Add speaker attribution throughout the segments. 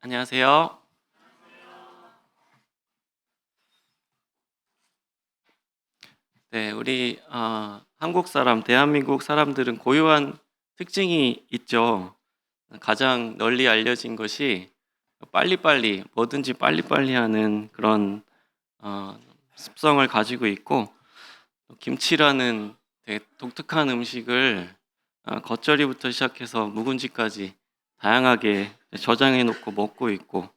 Speaker 1: 안녕하세요. 네, 우리 한국 사람, 대한민국 사람들은 고유한 특징이 있죠. 가장 널리 알려진 것이 빨리빨리, 뭐든지 빨리빨리 하는 그런 어, 습성을 가지고 있고, 또 김치라는 되게 독특한 음식을 겉절이부터 시작해서 묵은지까지 다양하게 저장해 놓고 먹고 있고,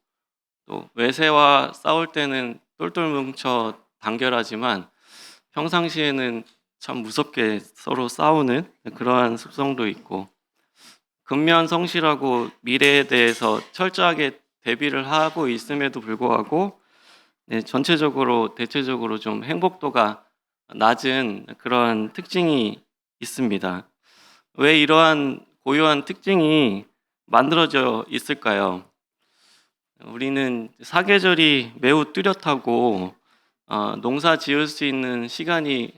Speaker 1: 또 외세와 싸울 때는 똘똘 뭉쳐 단결하지만 평상시에는 참 무섭게 서로 싸우는 그러한 습성도 있고, 근면성실하고 미래에 대해서 철저하게 대비를 하고 있음에도 불구하고 전체적으로 대체적으로 좀 행복도가 낮은 그러한 특징이 있습니다. 왜 이러한 고유한 특징이 만들어져 있을까요? 우리는 사계절이 매우 뚜렷하고 농사 지을 수 있는 시간이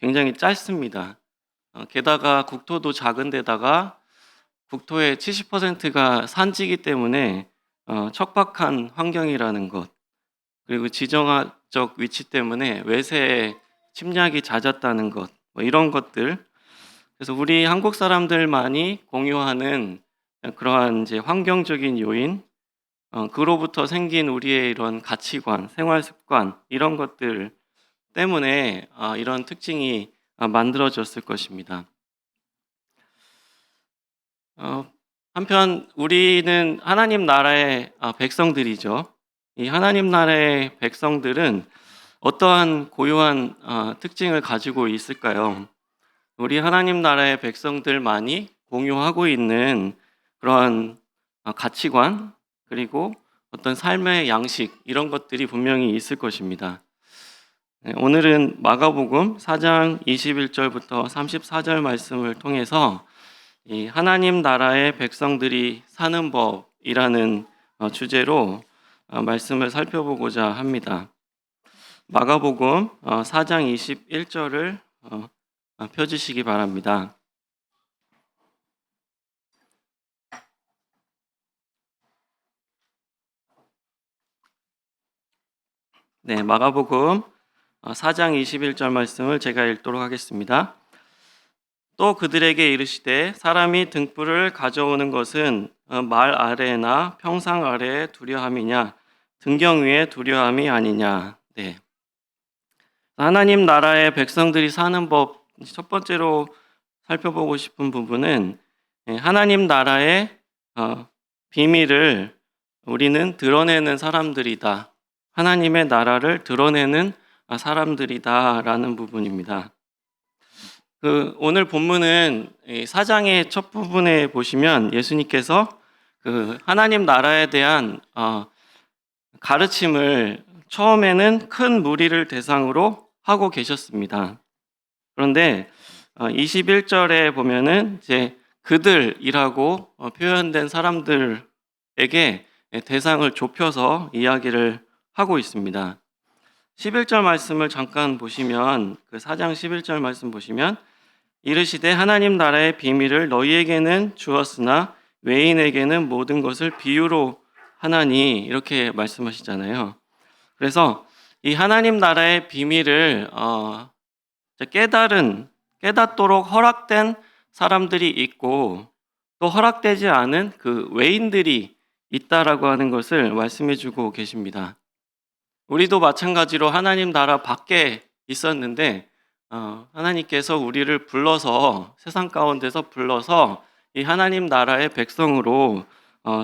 Speaker 1: 굉장히 짧습니다. 게다가 국토도 작은 데다가 국토의 70%가 산지이기 때문에 척박한 환경이라는 것, 그리고 지정학적 위치 때문에 외세의 침략이 잦았다는 것, 뭐 이런 것들. 그래서 우리 한국 사람들만이 공유하는 그러한 이제 환경적인 요인, 그로부터 생긴 우리의 이런 가치관, 생활 습관 이런 것들 때문에 이런 특징이 만들어졌을 것입니다. 한편 우리는 하나님 나라의 백성들이죠. 이 하나님 나라의 백성들은 어떠한 고유한 특징을 가지고 있을까요? 우리 하나님 나라의 백성들만이 공유하고 있는 그러한 가치관, 그리고 어떤 삶의 양식 이런 것들이 분명히 있을 것입니다. 오늘은 마가복음 4장 21절부터 34절 말씀을 통해서 이 하나님 나라의 백성들이 사는 법이라는 주제로 말씀을 살펴보고자 합니다. 마가복음 4장 21절을 펴주시기 바랍니다. 네, 마가복음 4장 21절 말씀을 제가 읽도록 하겠습니다. 또 그들에게 이르시되 사람이 등불을 가져오는 것은 말 아래나 평상 아래에 두려함이냐 등경 위에 두려함이 아니냐. 네. 하나님 나라의 백성들이 사는 법, 첫 번째로 살펴보고 싶은 부분은 하나님 나라의 비밀을 우리는 드러내는 사람들이다. 하나님의 나라를 드러내는 사람들이다라는 부분입니다. 오늘 본문은 4장의 첫 부분에 보시면 예수님께서 하나님 나라에 대한 가르침을 처음에는 큰 무리를 대상으로 하고 계셨습니다. 그런데 21절에 보면은 이제 그들이라고 표현된 사람들에게 대상을 좁혀서 이야기를 하고 있습니다. 11절 말씀을 잠깐 보시면 4장 11절 말씀 보시면 이르시되 하나님 나라의 비밀을 너희에게는 주었으나 외인에게는 모든 것을 비유로 하나니 이렇게 말씀하시잖아요. 그래서 이 하나님 나라의 비밀을 깨닫도록 허락된 사람들이 있고 또 허락되지 않은 그 외인들이 있다라고 하는 것을 말씀해 주고 계십니다. 우리도 마찬가지로 하나님 나라 밖에 있었는데 하나님께서 우리를 불러서 세상 가운데서 불러서 이 하나님 나라의 백성으로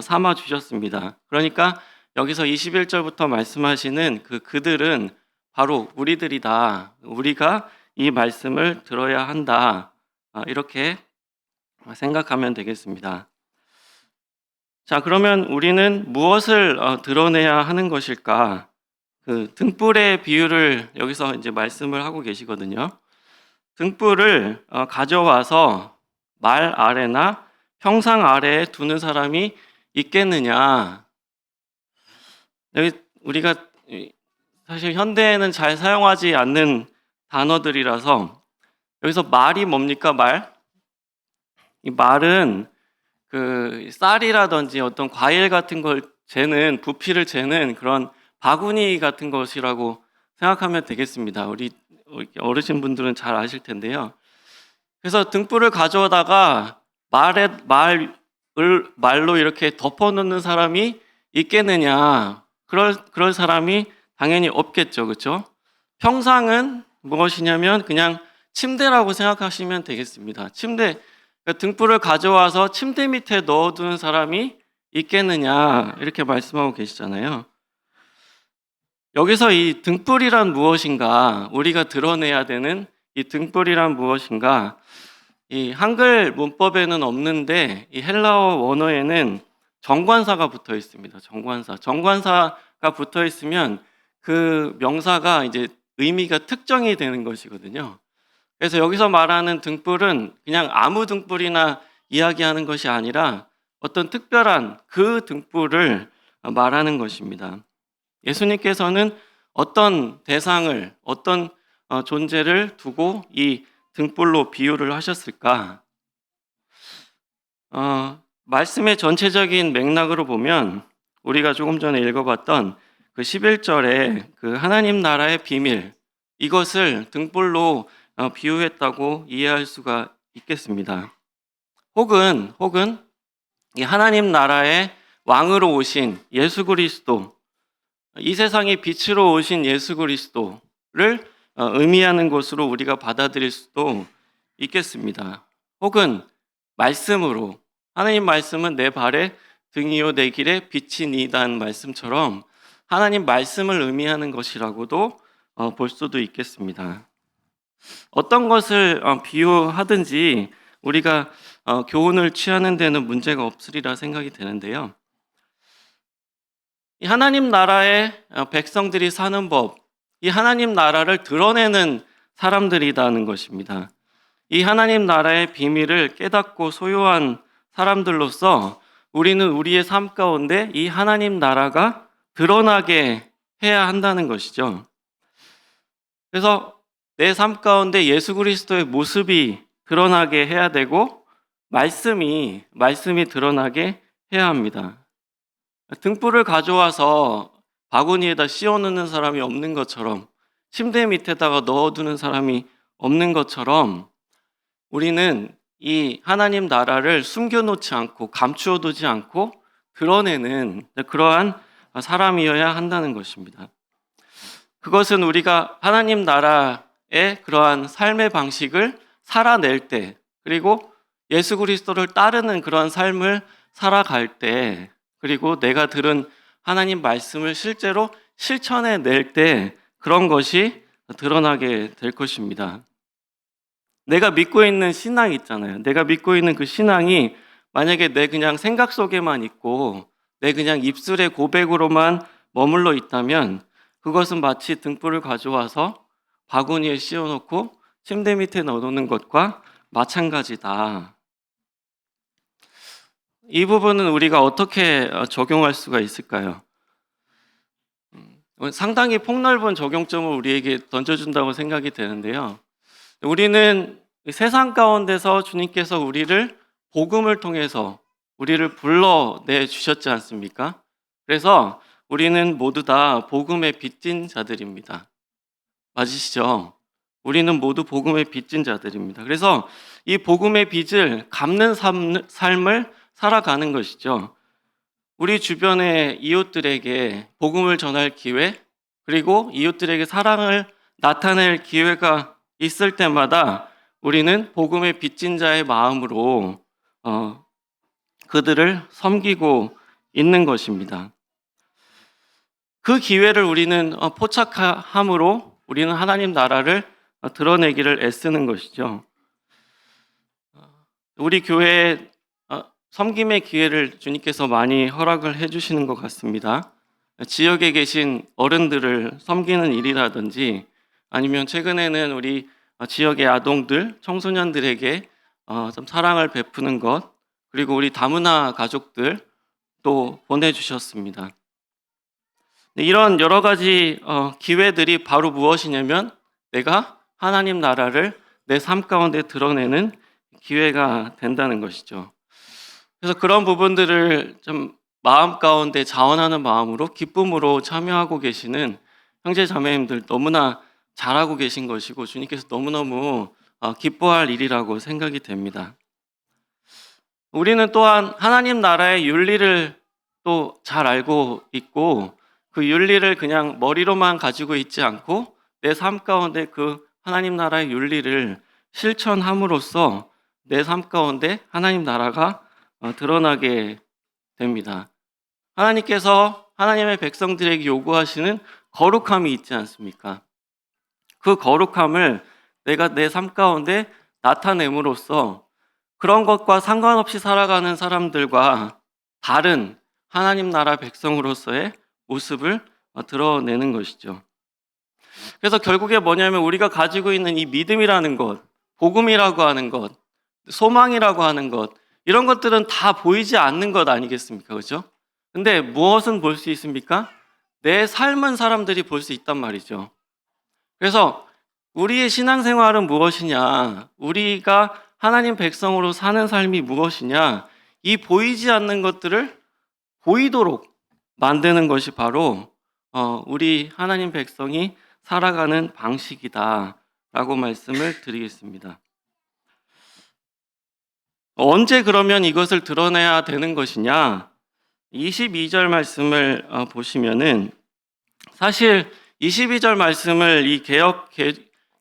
Speaker 1: 삼아 주셨습니다. 그러니까 여기서 21절부터 말씀하시는 그들은 바로 우리들이다. 우리가 이 말씀을 들어야 한다. 이렇게 생각하면 되겠습니다. 자, 그러면 우리는 무엇을 드러내야 하는 것일까? 등불의 비유를 여기서 이제 말씀을 하고 계시거든요. 등불을 가져와서 말 아래나 평상 아래에 두는 사람이 있겠느냐? 여기 우리가 사실 현대에는 잘 사용하지 않는 단어들이라서 여기서 말이 뭡니까? 이 말은 쌀이라든지 어떤 과일 같은 걸 재는 부피를 재는 그런 바구니 같은 것이라고 생각하면 되겠습니다. 우리 어르신분들은 잘 아실 텐데요. 그래서 등불을 가져오다가 말로 이렇게 덮어놓는 사람이 있겠느냐? 그럴 사람이 당연히 없겠죠, 그렇죠? 평상은 무엇이냐면 그냥 침대라고 생각하시면 되겠습니다. 침대, 그러니까 등불을 가져와서 침대 밑에 넣어두는 사람이 있겠느냐 이렇게 말씀하고 계시잖아요. 여기서 이 등불이란 무엇인가, 우리가 드러내야 되는 이 등불이란 무엇인가, 이 한글 문법에는 없는데 이 헬라어 원어에는 정관사가 붙어 있습니다. 정관사가 붙어 있으면 그 명사가 이제 의미가 특정이 되는 것이거든요. 그래서 여기서 말하는 등불은 그냥 아무 등불이나 이야기하는 것이 아니라 어떤 특별한 그 등불을 말하는 것입니다. 예수님께서는 어떤 대상을, 어떤 존재를 두고 이 등불로 비유를 하셨을까? 말씀의 전체적인 맥락으로 보면 우리가 조금 전에 읽어봤던 그 11절에 그 하나님 나라의 비밀, 이것을 등불로 비유했다고 이해할 수가 있겠습니다. 혹은 이 하나님 나라의 왕으로 오신 예수 그리스도, 이 세상의 빛으로 오신 예수 그리스도를 의미하는 것으로 우리가 받아들일 수도 있겠습니다. 혹은 말씀으로, 하나님 말씀은 내 발에 등이요 내 길에 빛이니이다는 말씀처럼 하나님 말씀을 의미하는 것이라고도 볼 수도 있겠습니다. 어떤 것을 비유하든지 우리가 교훈을 취하는 데는 문제가 없으리라 생각이 되는데요. 이 하나님 나라의 백성들이 사는 법, 이 하나님 나라를 드러내는 사람들이라는 것입니다. 이 하나님 나라의 비밀을 깨닫고 소유한 사람들로서 우리는 우리의 삶 가운데 이 하나님 나라가 드러나게 해야 한다는 것이죠. 그래서 내 삶 가운데 예수 그리스도의 모습이 드러나게 해야 되고 말씀이 드러나게 해야 합니다. 등불을 가져와서 바구니에다 씌워놓는 사람이 없는 것처럼, 침대 밑에다가 넣어두는 사람이 없는 것처럼 우리는 이 하나님 나라를 숨겨놓지 않고 감추어두지 않고 드러내는 그러한 사람이어야 한다는 것입니다. 그것은 우리가 하나님 나라의 그러한 삶의 방식을 살아낼 때, 그리고 예수 그리스도를 따르는 그러한 삶을 살아갈 때, 그리고 내가 들은 하나님 말씀을 실제로 실천해 낼 때 그런 것이 드러나게 될 것입니다. 내가 믿고 있는 신앙 있잖아요. 내가 믿고 있는 그 신앙이 만약에 내 그냥 생각 속에만 있고 내 그냥 입술의 고백으로만 머물러 있다면 그것은 마치 등불을 가져와서 바구니에 씌워놓고 침대 밑에 넣어놓는 것과 마찬가지다. 이 부분은 우리가 어떻게 적용할 수가 있을까요? 상당히 폭넓은 적용점을 우리에게 던져준다고 생각이 되는데요. 우리는 세상 가운데서 주님께서 우리를 복음을 통해서 우리를 불러내 주셨지 않습니까? 그래서 우리는 모두 다 복음에 빚진 자들입니다. 맞으시죠? 우리는 모두 복음에 빚진 자들입니다. 그래서 이 복음의 빚을 갚는 삶을 살아가는 것이죠. 우리 주변의 이웃들에게 복음을 전할 기회, 그리고 이웃들에게 사랑을 나타낼 기회가 있을 때마다 우리는 복음의 빚진 자의 마음으로 그들을 섬기고 있는 것입니다. 그 기회를 우리는 포착함으로 우리는 하나님 나라를 드러내기를 애쓰는 것이죠. 우리 교회에 섬김의 기회를 주님께서 많이 허락을 해주시는 것 같습니다. 지역에 계신 어른들을 섬기는 일이라든지 아니면 최근에는 우리 지역의 아동들, 청소년들에게 좀 사랑을 베푸는 것, 그리고 우리 다문화 가족들 또 보내주셨습니다. 이런 여러 가지 기회들이 바로 무엇이냐면 내가 하나님 나라를 내 삶 가운데 드러내는 기회가 된다는 것이죠. 그래서 그런 부분들을 좀 마음 가운데 자원하는 마음으로 기쁨으로 참여하고 계시는 형제 자매님들 너무나 잘하고 계신 것이고 주님께서 너무너무 기뻐할 일이라고 생각이 됩니다. 우리는 또한 하나님 나라의 윤리를 또 잘 알고 있고 그 윤리를 그냥 머리로만 가지고 있지 않고 내 삶 가운데 그 하나님 나라의 윤리를 실천함으로써 내 삶 가운데 하나님 나라가 드러나게 됩니다. 하나님께서 하나님의 백성들에게 요구하시는 거룩함이 있지 않습니까? 그 거룩함을 내가 내 삶 가운데 나타냄으로써 그런 것과 상관없이 살아가는 사람들과 다른 하나님 나라 백성으로서의 모습을 드러내는 것이죠. 그래서 결국에 뭐냐면 우리가 가지고 있는 이 믿음이라는 것, 복음이라고 하는 것, 소망이라고 하는 것, 이런 것들은 다 보이지 않는 것 아니겠습니까? 그렇죠? 근데 무엇은 볼 수 있습니까? 내 삶은 사람들이 볼 수 있단 말이죠. 그래서 우리의 신앙생활은 무엇이냐? 우리가 하나님 백성으로 사는 삶이 무엇이냐? 이 보이지 않는 것들을 보이도록 만드는 것이 바로 우리 하나님 백성이 살아가는 방식이다라고 말씀을 드리겠습니다. 언제 그러면 이것을 드러내야 되는 것이냐? 22절 말씀을 보시면은 사실 22절 말씀을 이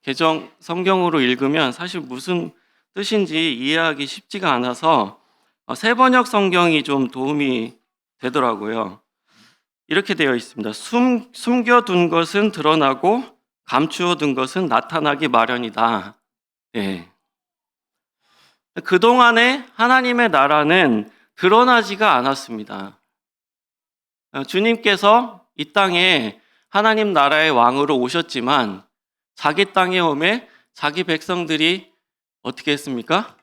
Speaker 1: 개정 성경으로 읽으면 사실 무슨 뜻인지 이해하기 쉽지가 않아서 새번역 성경이 좀 도움이 되더라고요. 이렇게 되어 있습니다. 숨겨둔 것은 드러나고 감추어둔 것은 나타나기 마련이다. 네. 그동안에 하나님의 나라는 드러나지가 않았습니다. 주님께서 이 땅에 하나님 나라의 왕으로 오셨지만 자기 땅에 오매 자기 백성들이 어떻게 했습니까?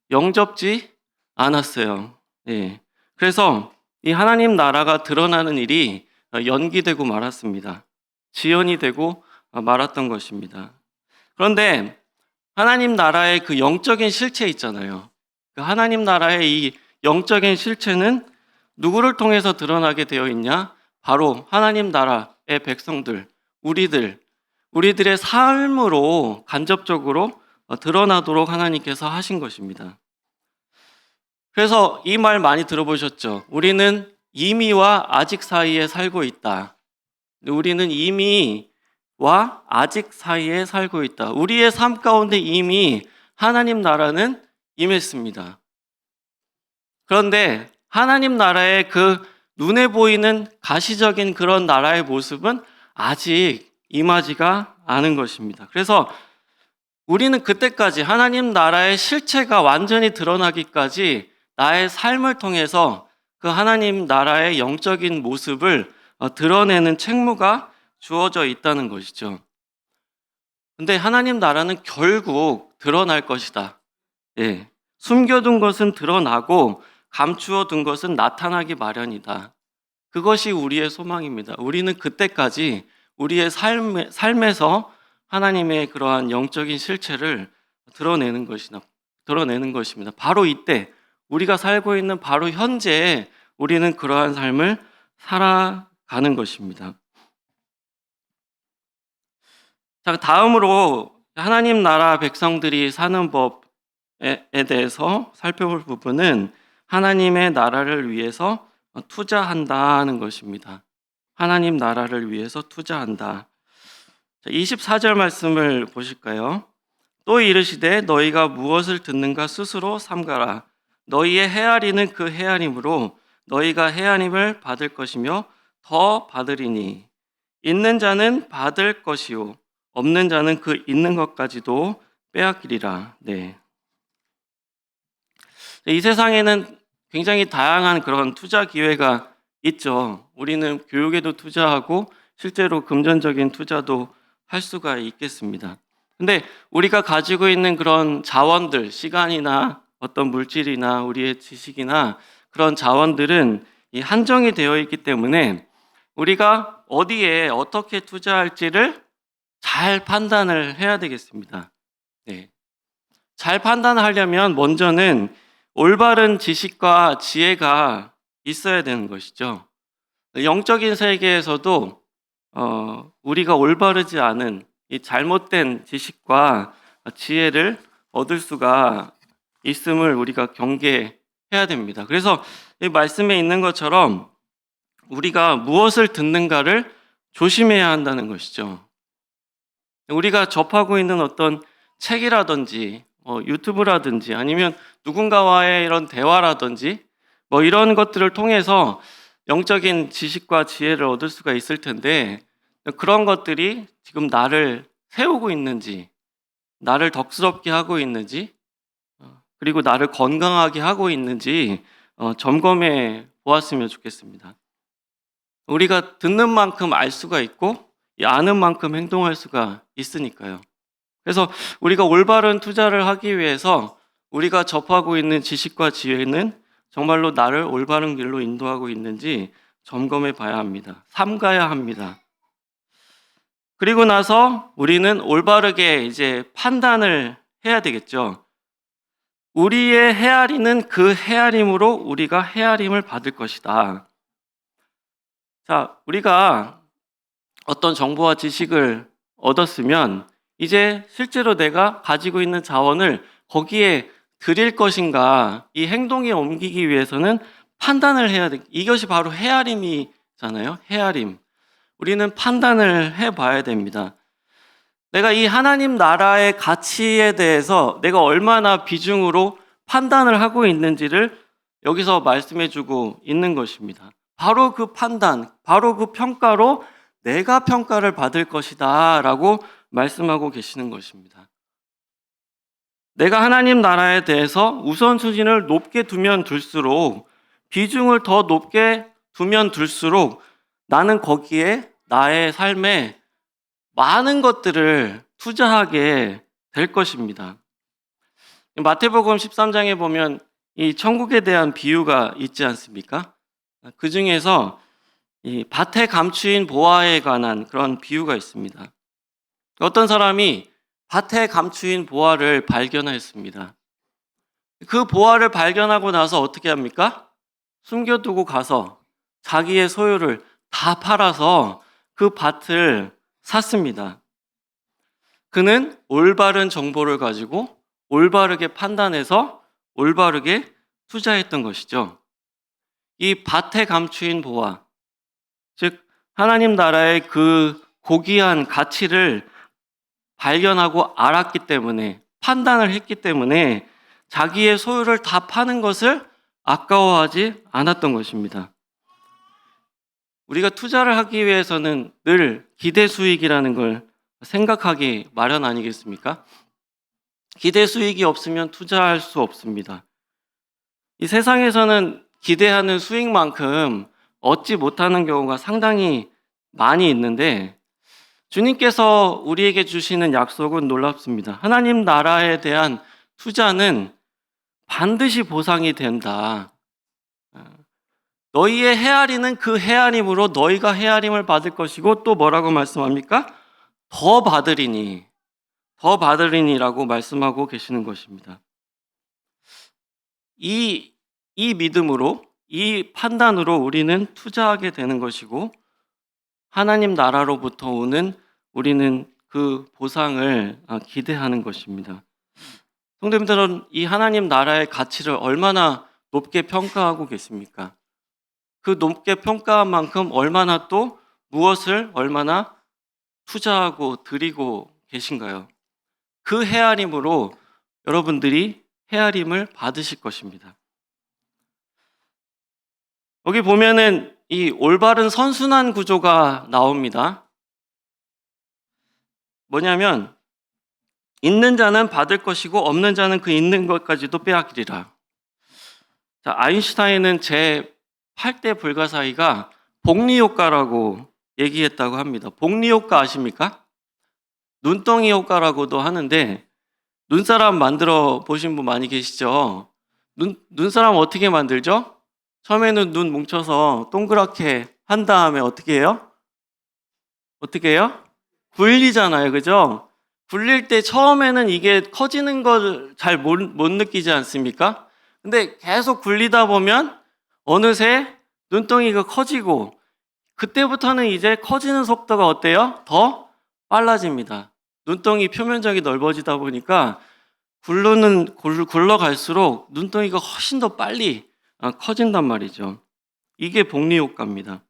Speaker 1: 영접지 않았어요. 네. 그래서 이 하나님 나라가 드러나는 일이 연기되고 말았습니다. 지연이 되고 말았던 것입니다. 그런데 하나님 나라의 그 영적인 실체 있잖아요. 그 하나님 나라의 이 영적인 실체는 누구를 통해서 드러나게 되어 있냐? 바로 하나님 나라의 백성들, 우리들의 삶으로 간접적으로 드러나도록 하나님께서 하신 것입니다. 그래서 이 말 많이 들어보셨죠? 우리는 이미와 아직 사이에 살고 있다. 우리는 이미와 아직 사이에 살고 있다. 우리의 삶 가운데 이미 하나님 나라는 임했습니다. 그런데 하나님 나라의 그 눈에 보이는 가시적인 그런 나라의 모습은 아직 임하지가 않은 것입니다. 그래서 우리는 그때까지 하나님 나라의 실체가 완전히 드러나기까지 나의 삶을 통해서 그 하나님 나라의 영적인 모습을 드러내는 책무가 주어져 있다는 것이죠. 근데 하나님 나라는 결국 드러날 것이다. 예. 숨겨둔 것은 드러나고 감추어둔 것은 나타나기 마련이다. 그것이 우리의 소망입니다. 우리는 그때까지 우리의 삶에서 하나님의 그러한 영적인 실체를 드러내는 것입니다. 바로 이때 우리가 살고 있는 바로 현재에 우리는 그러한 삶을 살아가는 것입니다. 자, 다음으로 하나님 나라 백성들이 사는 법에 대해서 살펴볼 부분은 하나님의 나라를 위해서 투자한다는 것입니다. 하나님 나라를 위해서 투자한다. 24절 말씀을 보실까요? 또 이르시되 너희가 무엇을 듣는가 스스로 삼가라. 너희의 헤아리는 그 헤아림으로 너희가 헤아림을 받을 것이며 더 받으리니 있는 자는 받을 것이요 없는 자는 그 있는 것까지도 빼앗기리라. 네. 이 세상에는 굉장히 다양한 그런 투자 기회가 있죠. 우리는 교육에도 투자하고 실제로 금전적인 투자도 할 수가 있겠습니다. 근데 우리가 가지고 있는 그런 자원들, 시간이나 어떤 물질이나 우리의 지식이나 그런 자원들은 한정이 되어 있기 때문에 우리가 어디에 어떻게 투자할지를 잘 판단을 해야 되겠습니다. 네. 잘 판단하려면 먼저는 올바른 지식과 지혜가 있어야 되는 것이죠. 영적인 세계에서도 우리가 올바르지 않은 이 잘못된 지식과 지혜를 얻을 수가 있음을 우리가 경계해야 됩니다. 그래서 이 말씀에 있는 것처럼 우리가 무엇을 듣는가를 조심해야 한다는 것이죠. 우리가 접하고 있는 어떤 책이라든지 유튜브라든지 아니면 누군가와의 이런 대화라든지 이런 것들을 통해서 영적인 지식과 지혜를 얻을 수가 있을 텐데 그런 것들이 지금 나를 세우고 있는지, 나를 덕스럽게 하고 있는지, 그리고 나를 건강하게 하고 있는지 점검해 보았으면 좋겠습니다. 우리가 듣는 만큼 알 수가 있고 아는 만큼 행동할 수가 있으니까요. 그래서 우리가 올바른 투자를 하기 위해서 우리가 접하고 있는 지식과 지혜는 정말로 나를 올바른 길로 인도하고 있는지 점검해 봐야 합니다. 삼가야 합니다. 그리고 나서 우리는 올바르게 이제 판단을 해야 되겠죠. 우리의 헤아리는 그 헤아림으로 우리가 헤아림을 받을 것이다. 자, 우리가 어떤 정보와 지식을 얻었으면 이제 실제로 내가 가지고 있는 자원을 거기에 드릴 것인가, 이 행동에 옮기기 위해서는 판단을 해야 돼. 이것이 바로 헤아림이잖아요. 헤아림. 우리는 판단을 해봐야 됩니다. 내가 이 하나님 나라의 가치에 대해서 내가 얼마나 비중으로 판단을 하고 있는지를 여기서 말씀해주고 있는 것입니다. 바로 그 판단, 바로 그 평가로 내가 평가를 받을 것이다 라고 말씀하고 계시는 것입니다. 내가 하나님 나라에 대해서 우선순위를 높게 두면 둘수록, 비중을 더 높게 두면 둘수록 나는 거기에 나의 삶에 많은 것들을 투자하게 될 것입니다. 마태복음 13장에 보면 이 천국에 대한 비유가 있지 않습니까? 그 중에서 이 밭에 감추인 보화에 관한 그런 비유가 있습니다. 어떤 사람이 밭에 감추인 보화를 발견했습니다. 그 보화를 발견하고 나서 어떻게 합니까? 숨겨두고 가서 자기의 소유를 다 팔아서 그 밭을 샀습니다. 그는 올바른 정보를 가지고 올바르게 판단해서 올바르게 투자했던 것이죠. 이 밭에 감추인 보화, 즉 하나님 나라의 그 고귀한 가치를 발견하고 알았기 때문에, 판단을 했기 때문에 자기의 소유를 다 파는 것을 아까워하지 않았던 것입니다. 우리가 투자를 하기 위해서는 늘 기대 수익이라는 걸 생각하기 마련 아니겠습니까? 기대 수익이 없으면 투자할 수 없습니다. 이 세상에서는 기대하는 수익만큼 얻지 못하는 경우가 상당히 많이 있는데 주님께서 우리에게 주시는 약속은 놀랍습니다. 하나님 나라에 대한 투자는 반드시 보상이 된다. 너희의 헤아리는 그 헤아림으로 너희가 헤아림을 받을 것이고 또 뭐라고 말씀합니까? 더 받으리니라고 말씀하고 계시는 것입니다. 이 믿음으로, 이 판단으로 우리는 투자하게 되는 것이고 하나님 나라로부터 오는 우리는 그 보상을 기대하는 것입니다. 성도님들은 이 하나님 나라의 가치를 얼마나 높게 평가하고 계십니까? 그 높게 평가한 만큼 얼마나 또 무엇을 얼마나 투자하고 드리고 계신가요? 그 헤아림으로 여러분들이 헤아림을 받으실 것입니다. 여기 보면은 이 올바른 선순환 구조가 나옵니다. 뭐냐면 있는 자는 받을 것이고 없는 자는 그 있는 것까지도 빼앗기리라. 자, 아인슈타인은 제 8대 불가사의가 복리효과라고 얘기했다고 합니다. 복리효과 아십니까? 눈덩이 효과라고도 하는데 눈사람 만들어 보신 분 많이 계시죠? 눈사람 어떻게 만들죠? 처음에는 눈 뭉쳐서 동그랗게 한 다음에 어떻게 해요? 굴리잖아요. 그죠? 굴릴 때 처음에는 이게 커지는 걸 잘 못 느끼지 않습니까? 근데 계속 굴리다 보면 어느새 눈덩이가 커지고 그때부터는 이제 커지는 속도가 어때요? 더 빨라집니다. 눈덩이 표면적이 넓어지다 보니까 굴러갈수록 눈덩이가 훨씬 더 빨리 커진단 말이죠. 이게 복리 효과입니다.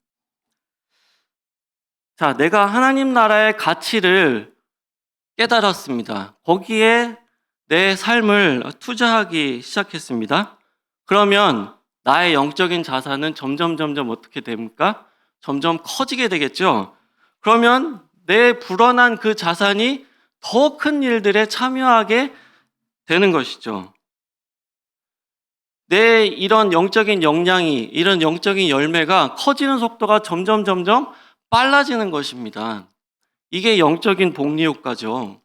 Speaker 1: 자, 내가 하나님 나라의 가치를 깨달았습니다. 거기에 내 삶을 투자하기 시작했습니다. 그러면 나의 영적인 자산은 점점 어떻게 됩니까? 점점 커지게 되겠죠. 그러면 내 불어난 그 자산이 더 큰 일들에 참여하게 되는 것이죠. 내 이런 영적인 역량이, 이런 영적인 열매가 커지는 속도가 점점 빨라지는 것입니다. 이게 영적인 복리 효과죠.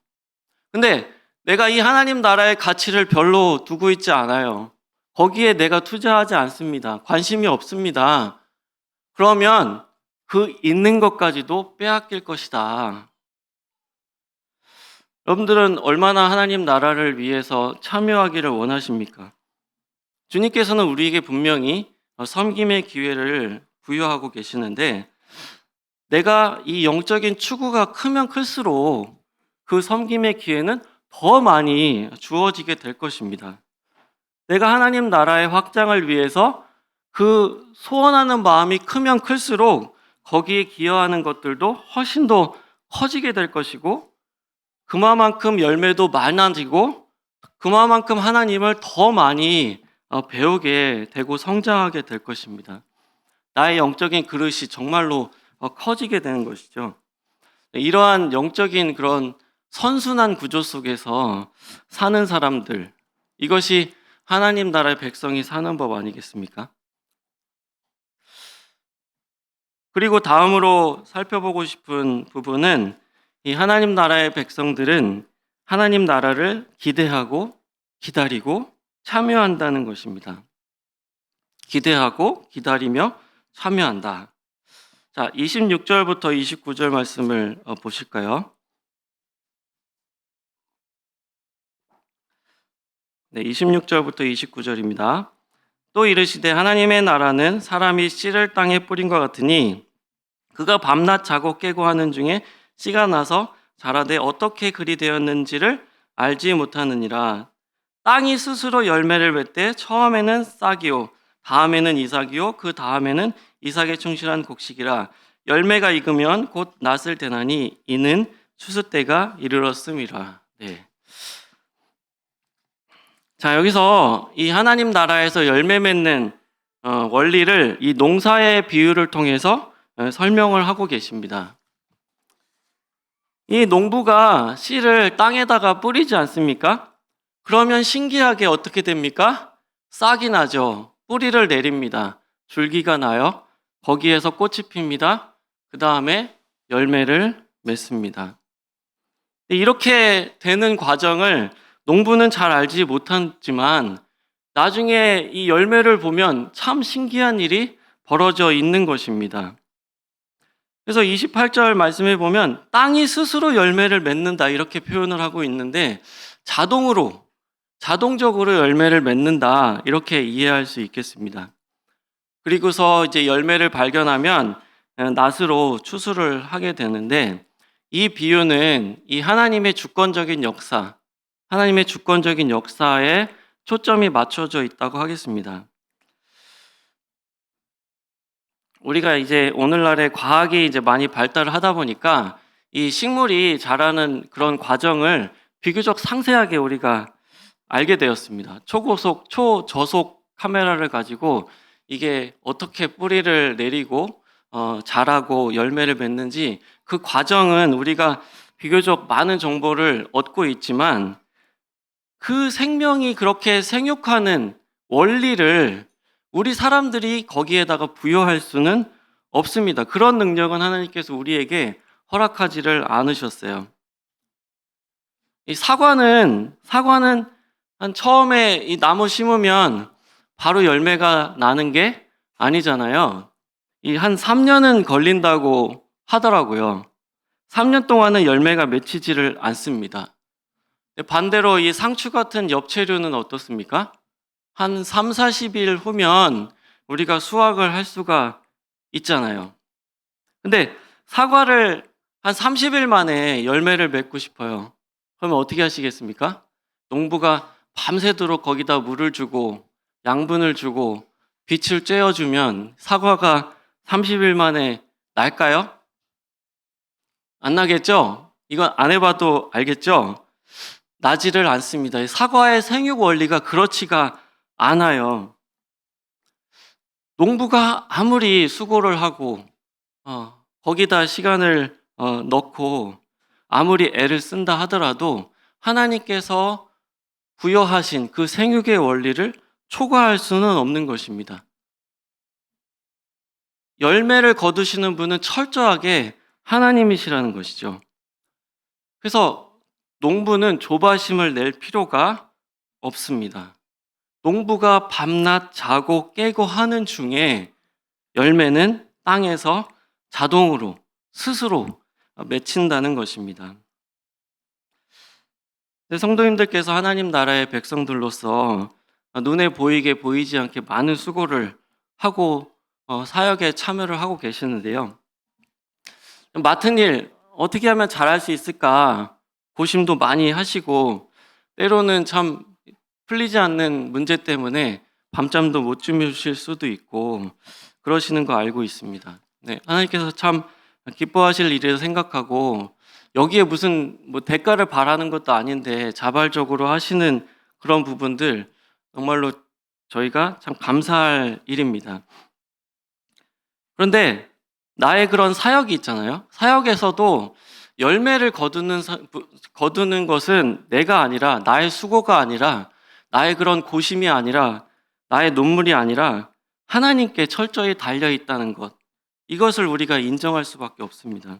Speaker 1: 근데 내가 이 하나님 나라의 가치를 별로 두고 있지 않아요. 거기에 내가 투자하지 않습니다. 관심이 없습니다. 그러면 그 있는 것까지도 빼앗길 것이다. 여러분들은 얼마나 하나님 나라를 위해서 참여하기를 원하십니까? 주님께서는 우리에게 분명히 섬김의 기회를 부여하고 계시는데 내가 이 영적인 추구가 크면 클수록 그 섬김의 기회는 더 많이 주어지게 될 것입니다. 내가 하나님 나라의 확장을 위해서 그 소원하는 마음이 크면 클수록 거기에 기여하는 것들도 훨씬 더 커지게 될 것이고 그만큼 열매도 많아지고 그만큼 하나님을 더 많이 배우게 되고 성장하게 될 것입니다. 나의 영적인 그릇이 정말로 커지게 되는 것이죠. 이러한 영적인 그런 선순환 구조 속에서 사는 사람들, 이것이 하나님 나라의 백성이 사는 법 아니겠습니까? 그리고 다음으로 살펴보고 싶은 부분은 이 하나님 나라의 백성들은 하나님 나라를 기대하고 기다리고 참여한다는 것입니다. 기대하고 기다리며 참여한다. 자, 26절부터 29절 말씀을 보실까요? 네, 26절부터 29절입니다. 또 이르시되 하나님의 나라는 사람이 씨를 땅에 뿌린 것 같으니 그가 밤낮 자고 깨고 하는 중에 씨가 나서 자라되 어떻게 그리 되었는지를 알지 못하느니라. 땅이 스스로 열매를 맺되 처음에는 싹이요 다음에는 이삭이요 그 다음에는 이삭에 충실한 곡식이라. 열매가 익으면 곧 낫을 되나니 이는 추수 때가 이르렀음이라. 네. 자, 여기서 이 하나님 나라에서 열매 맺는 원리를 이 농사의 비유를 통해서 설명을 하고 계십니다. 이 농부가 씨를 땅에다가 뿌리지 않습니까? 그러면 신기하게 어떻게 됩니까? 싹이 나죠. 뿌리를 내립니다. 줄기가 나요. 거기에서 꽃이 핍니다. 그 다음에 열매를 맺습니다. 이렇게 되는 과정을 농부는 잘 알지 못하지만 나중에 이 열매를 보면 참 신기한 일이 벌어져 있는 것입니다. 그래서 28절 말씀에 보면 땅이 스스로 열매를 맺는다 이렇게 표현을 하고 있는데 자동적으로 열매를 맺는다 이렇게 이해할 수 있겠습니다. 그리고서 이제 열매를 발견하면 낫으로 추수를 하게 되는데 이 비유는 이 하나님의 주권적인 역사에 초점이 맞춰져 있다고 하겠습니다. 우리가 이제 오늘날에 과학이 이제 많이 발달을 하다 보니까 이 식물이 자라는 그런 과정을 비교적 상세하게 우리가 알게 되었습니다. 초고속, 초저속 카메라를 가지고 이게 어떻게 뿌리를 내리고 자라고 열매를 맺는지 그 과정은 우리가 비교적 많은 정보를 얻고 있지만 그 생명이 그렇게 생육하는 원리를 우리 사람들이 거기에다가 부여할 수는 없습니다. 그런 능력은 하나님께서 우리에게 허락하지를 않으셨어요. 이 사과는 한 처음에 이 나무 심으면 바로 열매가 나는 게 아니잖아요. 이 한 3년은 걸린다고 하더라고요. 3년 동안은 열매가 맺히지를 않습니다. 반대로 이 상추 같은 엽채류는 어떻습니까? 한 3, 40일 후면 우리가 수확을 할 수가 있잖아요. 근데 사과를 한 30일 만에 열매를 맺고 싶어요. 그러면 어떻게 하시겠습니까? 농부가 밤새도록 거기다 물을 주고 양분을 주고 빛을 쬐어주면 사과가 30일 만에 날까요? 안 나겠죠? 이건 안 해봐도 알겠죠? 나지를 않습니다. 사과의 생육 원리가 그렇지가 않아요. 농부가 아무리 수고를 하고 거기다 시간을 넣고 아무리 애를 쓴다 하더라도 하나님께서 부여하신 그 생육의 원리를 초과할 수는 없는 것입니다. 열매를 거두시는 분은 철저하게 하나님이시라는 것이죠. 그래서 농부는 조바심을 낼 필요가 없습니다. 농부가 밤낮 자고 깨고 하는 중에 열매는 땅에서 자동으로 스스로 맺힌다는 것입니다. 성도님들께서 하나님 나라의 백성들로서 눈에 보이게 보이지 않게 많은 수고를 하고 사역에 참여를 하고 계시는데요. 맡은 일 어떻게 하면 잘할 수 있을까 고심도 많이 하시고 때로는 참 풀리지 않는 문제 때문에 밤잠도 못 주무실 수도 있고 그러시는 거 알고 있습니다. 네, 하나님께서 참 기뻐하실 일이라 생각하고 여기에 무슨 대가를 바라는 것도 아닌데 자발적으로 하시는 그런 부분들 정말로 저희가 참 감사할 일입니다. 그런데 나의 그런 사역이 있잖아요. 사역에서도 열매를 거두는 것은 내가 아니라 나의 수고가 아니라 나의 그런 고심이 아니라 나의 눈물이 아니라 하나님께 철저히 달려 있다는 것. 이것을 우리가 인정할 수밖에 없습니다.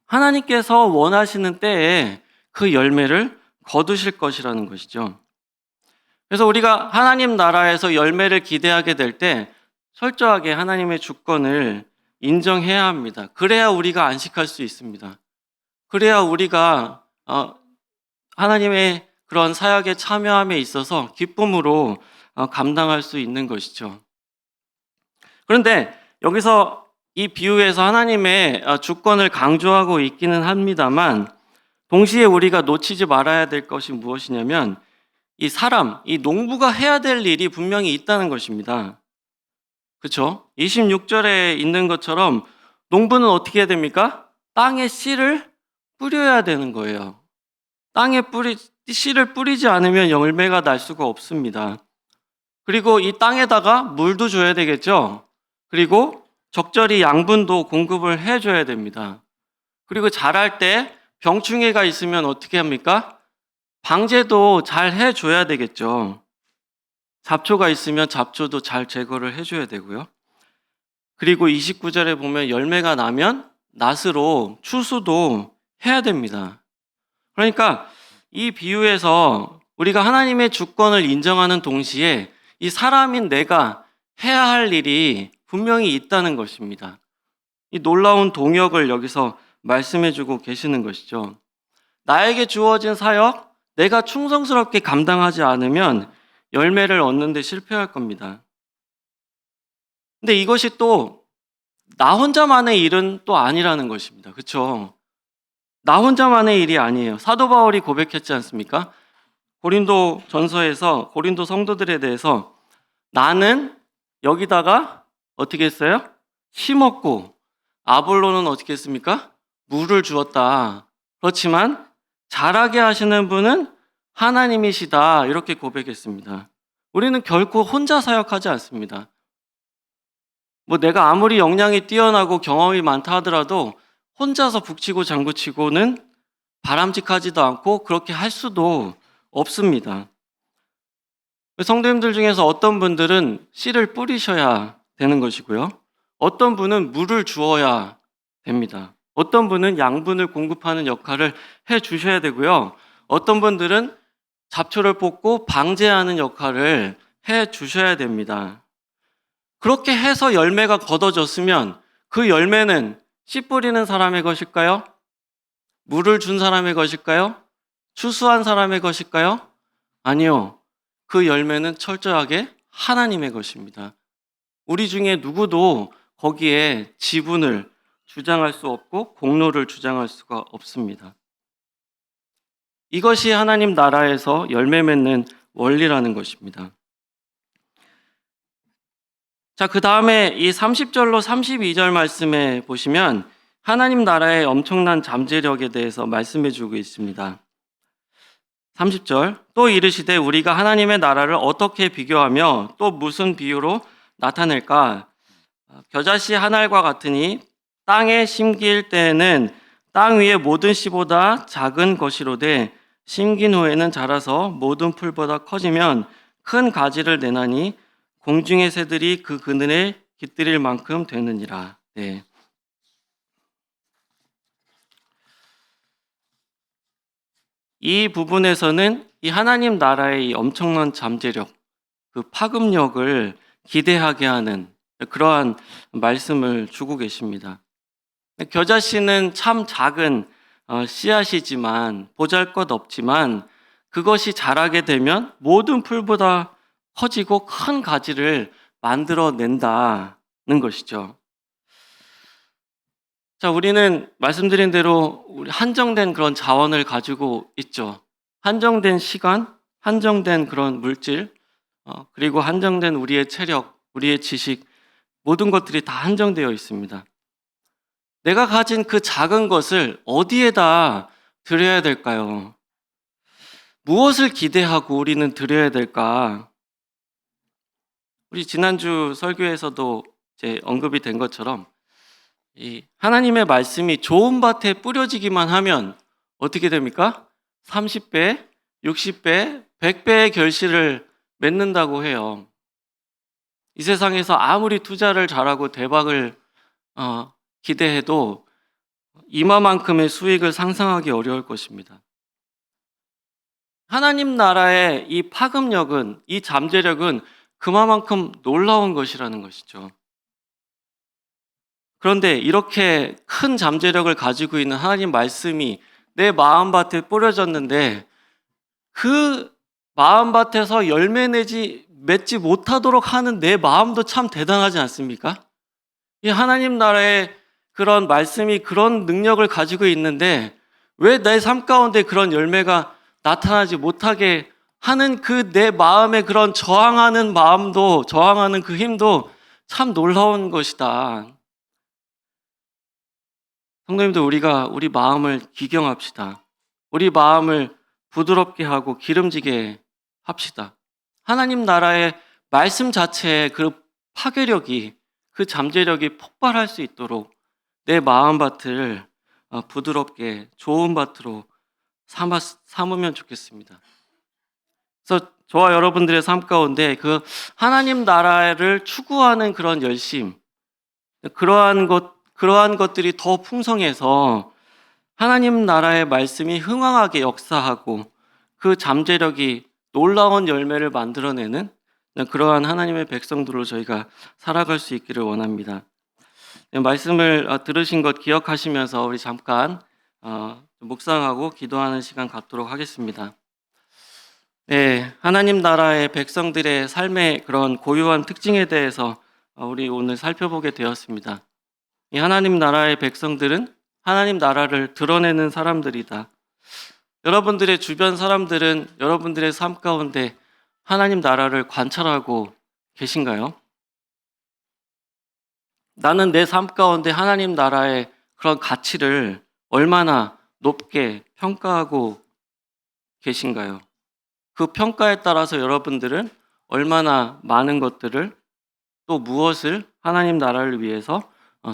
Speaker 1: 하나님께서 원하시는 때에 그 열매를 거두실 것이라는 것이죠. 그래서 우리가 하나님 나라에서 열매를 기대하게 될 때 철저하게 하나님의 주권을 인정해야 합니다. 그래야 우리가 안식할 수 있습니다. 그래야 우리가 하나님의 그런 사역에 참여함에 있어서 기쁨으로 감당할 수 있는 것이죠. 그런데 여기서 이 비유에서 하나님의 주권을 강조하고 있기는 합니다만 동시에 우리가 놓치지 말아야 될 것이 무엇이냐면 이 농부가 해야 될 일이 분명히 있다는 것입니다. 그렇죠? 26절에 있는 것처럼 농부는 어떻게 해야 됩니까? 땅에 씨를 뿌려야 되는 거예요. 땅에 씨를 뿌리지 않으면 열매가 날 수가 없습니다. 그리고 이 땅에다가 물도 줘야 되겠죠? 그리고 적절히 양분도 공급을 해줘야 됩니다. 그리고 자랄 때 병충해가 있으면 어떻게 합니까? 방제도 잘 해줘야 되겠죠. 잡초가 있으면 잡초도 잘 제거를 해줘야 되고요. 그리고 29절에 보면 열매가 나면 낫으로 추수도 해야 됩니다. 그러니까 이 비유에서 우리가 하나님의 주권을 인정하는 동시에 이 사람인 내가 해야 할 일이 분명히 있다는 것입니다. 이 놀라운 동역을 여기서 말씀해주고 계시는 것이죠. 나에게 주어진 사역, 내가 충성스럽게 감당하지 않으면 열매를 얻는 데 실패할 겁니다. 근데 이것이 또 나 혼자만의 일은 또 아니라는 것입니다. 그렇죠? 나 혼자만의 일이 아니에요. 사도 바울이 고백했지 않습니까? 고린도 전서에서 고린도 성도들에 대해서 나는 여기다가 어떻게 했어요? 심었고 아볼로는 어떻게 했습니까? 물을 주었다. 그렇지만 자라게 하시는 분은 하나님이시다. 이렇게 고백했습니다. 우리는 결코 혼자 사역하지 않습니다. 내가 아무리 역량이 뛰어나고 경험이 많다 하더라도 혼자서 북치고 장구치고는 바람직하지도 않고 그렇게 할 수도 없습니다. 성도님들 중에서 어떤 분들은 씨를 뿌리셔야 되는 것이고요. 어떤 분은 물을 주어야 됩니다. 어떤 분은 양분을 공급하는 역할을 해 주셔야 되고요. 어떤 분들은 잡초를 뽑고 방제하는 역할을 해 주셔야 됩니다. 그렇게 해서 열매가 거둬졌으면 그 열매는 씨 뿌리는 사람의 것일까요? 물을 준 사람의 것일까요? 추수한 사람의 것일까요? 아니요. 그 열매는 철저하게 하나님의 것입니다. 우리 중에 누구도 거기에 지분을 주장할 수 없고 공로를 주장할 수가 없습니다. 이것이 하나님 나라에서 열매 맺는 원리라는 것입니다. 자, 그 다음에 이 30절로 32절 말씀에 보시면 하나님 나라의 엄청난 잠재력에 대해서 말씀해 주고 있습니다. 30절, 또 이르시되 우리가 하나님의 나라를 어떻게 비교하며 또 무슨 비유로 나타낼까? 겨자씨 한 알과 같으니 땅에 심길 때에는 땅 위의 모든 씨보다 작은 것이로되 심긴 후에는 자라서 모든 풀보다 커지면 큰 가지를 내나니 공중의 새들이 그 그늘에 깃들일 만큼 되느니라. 네. 이 부분에서는 이 하나님 나라의 이 엄청난 잠재력, 그 파급력을 기대하게 하는 그러한 말씀을 주고 계십니다. 겨자씨는 참 작은 씨앗이지만 보잘것없지만 그것이 자라게 되면 모든 풀보다 커지고 큰 가지를 만들어낸다는 것이죠. 자, 우리는 말씀드린 대로 우리 한정된 그런 자원을 가지고 있죠. 한정된 시간, 한정된 그런 물질, 그리고 한정된 우리의 체력, 우리의 지식, 모든 것들이 다 한정되어 있습니다. 내가 가진 그 작은 것을 어디에다 드려야 될까요? 무엇을 기대하고 우리는 드려야 될까? 우리 지난주 설교에서도 이제 언급이 된 것처럼 이 하나님의 말씀이 좋은 밭에 뿌려지기만 하면 어떻게 됩니까? 30배, 60배, 100배의 결실을 맺는다고 해요. 이 세상에서 아무리 투자를 잘하고 대박을 기대해도 이마만큼의 수익을 상상하기 어려울 것입니다. 하나님 나라의 이 파급력은, 이 잠재력은 그만큼 놀라운 것이라는 것이죠. 그런데 이렇게 큰 잠재력을 가지고 있는 하나님 말씀이 내 마음밭에 뿌려졌는데 그 마음밭에서 열매 맺지 못하도록 하는 내 마음도 참 대단하지 않습니까? 이 하나님 나라의 그런 말씀이 그런 능력을 가지고 있는데 왜 내 삶 가운데 그런 열매가 나타나지 못하게 하는 그 내 마음의 그런 저항하는 마음도, 저항하는 그 힘도 참 놀라운 것이다. 성도님들, 우리가 우리 마음을 기경합시다. 우리 마음을 부드럽게 하고 기름지게 합시다. 하나님 나라의 말씀 자체의 그 파괴력이, 그 잠재력이 폭발할 수 있도록 내 마음밭을 부드럽게 좋은 밭으로 삼으면 좋겠습니다. 그래서 저와 여러분들의 삶 가운데 그 하나님 나라를 추구하는 그런 열심, 그러한 것들이 더 풍성해서 하나님 나라의 말씀이 흥왕하게 역사하고 그 잠재력이 놀라운 열매를 만들어내는 그러한 하나님의 백성들로 저희가 살아갈 수 있기를 원합니다. 말씀을 들으신 것 기억하시면서 우리 잠깐 묵상하고 기도하는 시간 갖도록 하겠습니다. 네, 하나님 나라의 백성들의 삶의 그런 고유한 특징에 대해서 우리 오늘 살펴보게 되었습니다. 이 하나님 나라의 백성들은 하나님 나라를 드러내는 사람들이다. 여러분들의 주변 사람들은 여러분들의 삶 가운데 하나님 나라를 관찰하고 계신가요? 나는 내 삶 가운데 하나님 나라의 그런 가치를 얼마나 높게 평가하고 계신가요? 그 평가에 따라서 여러분들은 얼마나 많은 것들을 또 무엇을 하나님 나라를 위해서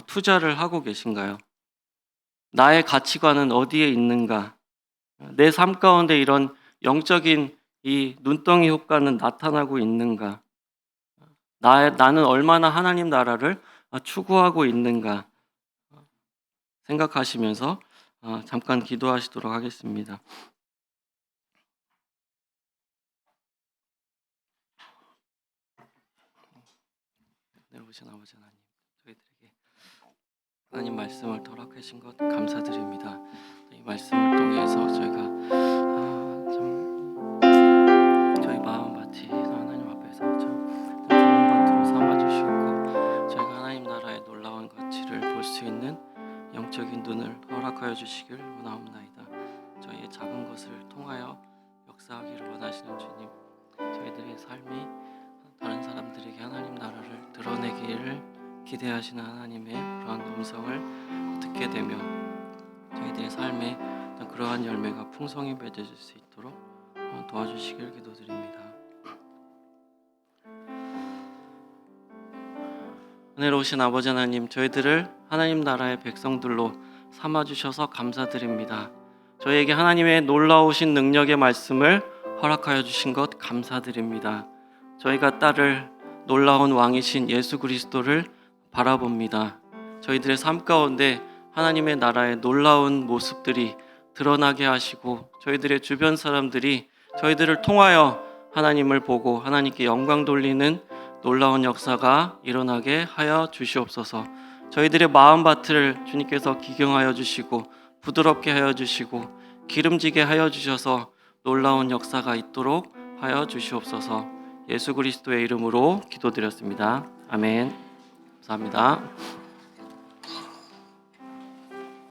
Speaker 1: 투자를 하고 계신가요? 나의 가치관은 어디에 있는가? 내 삶 가운데 이런 영적인 이 눈덩이 효과는 나타나고 있는가? 나는 얼마나 하나님 나라를 추구하고 있는가? 생각하시면서 잠깐 기도하시도록 하겠습니다. 내려오신 아버지 하나님, 저희들에게 하나님 말씀을 허락하신 것 감사드립니다. 이 말씀을 통해서 저희가 참 저희 마음밭이 하나님 앞에서 참 좋은 밭으로 삼아주시고 영적인 눈을 허락하여 주시길 원하옵나이다. 저희의 작은 것을 통하여 역사하기를 원하시는 주님, 저희들의 삶이 다른 사람들에게 하나님 나라를 드러내기를 기대하시는 하나님의 그러한 음성을 듣게 되며 저희들의 삶에 그러한 열매가 풍성히 맺어질 수 있도록 도와주시길 기도드립니다. 은혜로우신 아버지 하나님, 저희들을 하나님 나라의 백성들로 삼아주셔서 감사드립니다. 저희에게 하나님의 놀라우신 능력의 말씀을 허락하여 주신 것 감사드립니다. 저희가 따를 놀라운 왕이신 예수 그리스도를 바라봅니다. 저희들의 삶 가운데 하나님의 나라의 놀라운 모습들이 드러나게 하시고 저희들의 주변 사람들이 저희들을 통하여 하나님을 보고 하나님께 영광 돌리는 놀라운 역사가 일어나게 하여 주시옵소서. 저희들의 마음밭을 주님께서 기경하여 주시고 부드럽게 하여 주시고 기름지게 하여 주셔서 놀라운 역사가 있도록 하여 주시옵소서. 예수 그리스도의 이름으로 기도드렸습니다. 아멘. 감사합니다.